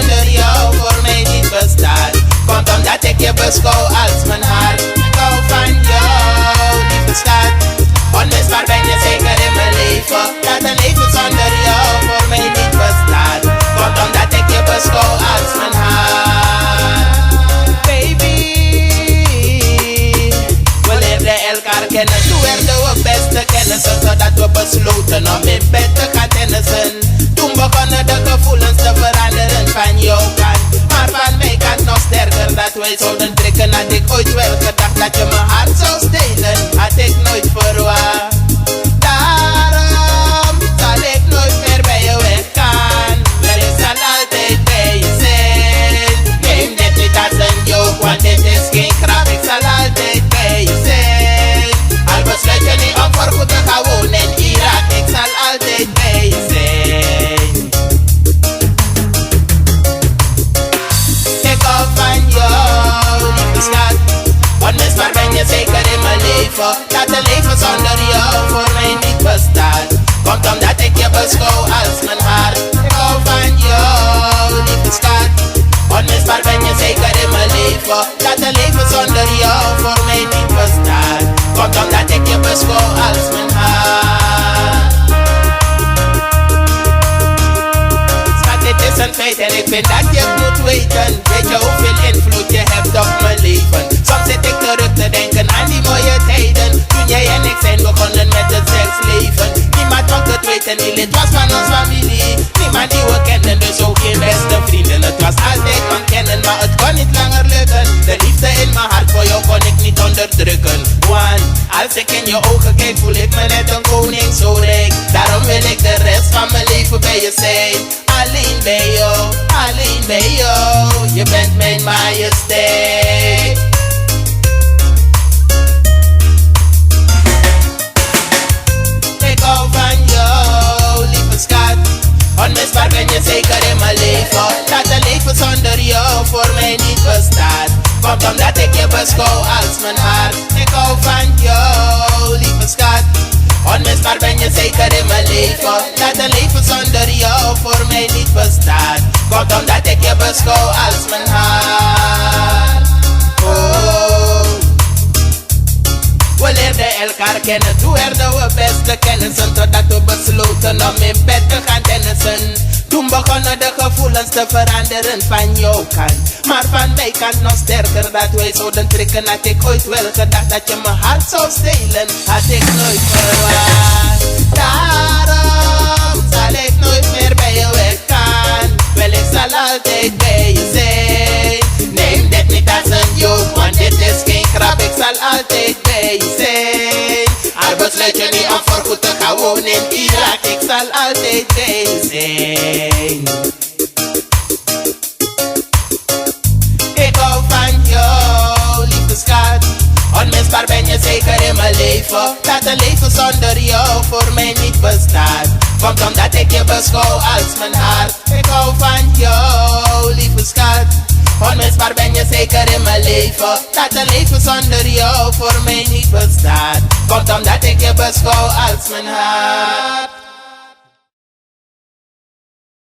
zonder jou voor mij niet bestaat. Komt omdat ik je beschouw als mijn hart. Ik hou van jou, lieve schat. Onmisbaar ben je zeker in mijn leven. Dat een leven zonder jou voor mij niet bestaat. Komt omdat ik je beschouw als mijn hart. Baby, we leerden elkaar kennen. Toen werden we beste kennissen, zodat we besloten om in bed te gaan tennissen. Toen begonnen de gevoelens te veranderen van jouw kant. Maar van mijn kant nog sterker, dat wij zouden trekken. Had ik ooit wel gedacht dat je mijn hart zou stelen. Had ik nooit verwacht. Daarom zal ik nooit meer bij je weggaan. Maar ik zal altijd bij je zijn. Neem dit niet als een joke, want dit is geen grap. Ik zal altijd bij je zijn. Al besluit je niet om voorgoed te gaan wonen in Irak. Ik zal altijd bij je zijn. Ik hou van jou, lieve schat. Onmisbaar ben je zeker in mijn leven. Dat een leven zonder jou voor mij niet bestaat. Komt omdat ik je beschouw als mijn hart. Ik hou van jou, lieve schat. Onmisbaar ben je zeker in mijn leven. Dat een leven zonder jou voor mij niet bestaat. Komt omdat ik je beschouw als mijn hart. Schat, dit is een feit en ik vind dat je het moet weten. Weet je hoeveel invloed je hebt op mijn leven? Soms zit ik terug te denken aan die mooie tijden. Toen jij en ik zijn begonnen met het seksleven. Niemand mocht het weten, die lid was van ons familie. Niemand die we kenden, dus ook geen beste vrienden. Het was altijd ontkennen, maar het kon niet langer lukken. De liefde in mijn hart voor jou kon ik niet onderdrukken. Want als ik in je ogen kijk, voel ik me net een koning zo rijk. Daarom wil ik de rest van mijn leven bij je zijn. Alleen bij jou, alleen bij jou. Je bent mijn majesteit. Ik hou van jou, lieve schat. Onmisbaar ben je zeker in mijn leven. Dat een leven zonder jou voor mij niet bestaat. Komt omdat ik je beschouw als mijn hart. Ik hou van jou, lieve schat. Onmisbaar ben je zeker in mijn leven. Dat een leven zonder jou voor mij niet bestaat. Komt omdat ik je beschouw als mijn hart. Oh. We leerden elkaar kennen, toen werden we beste kennissen. Totdat we besloten om in bed te gaan tennissen. Toen begonnen de gevoelens te veranderen van jouw kant. Maar van mijn kant nog sterker, dat wij zouden trekken. Had ik ooit wel gedacht dat je mijn hart zou stelen. Had ik nooit verwacht. Daarom zal ik nooit meer bij je weggaan. Wel, ik zal altijd bij je zijn. Neem dit niet als een joke, want dit is geen grap. Ik zal altijd bij je zijn. Al besluit je niet om voorgoed te gaan wonen in Irak. Ik zal altijd bij je zijn. Ik hou van jou, lieve schat. Onmisbaar ben je zeker in mijn leven. Dat een leven zonder jou voor mij niet bestaat. Komt omdat ik je beschouw als mijn hart. Ik hou van jou, lieve schat. Onmisbaar ben je zeker in mijn leven. Dat een leven zonder jou voor mij niet bestaat. Komt omdat ik je beschouw als mijn hart.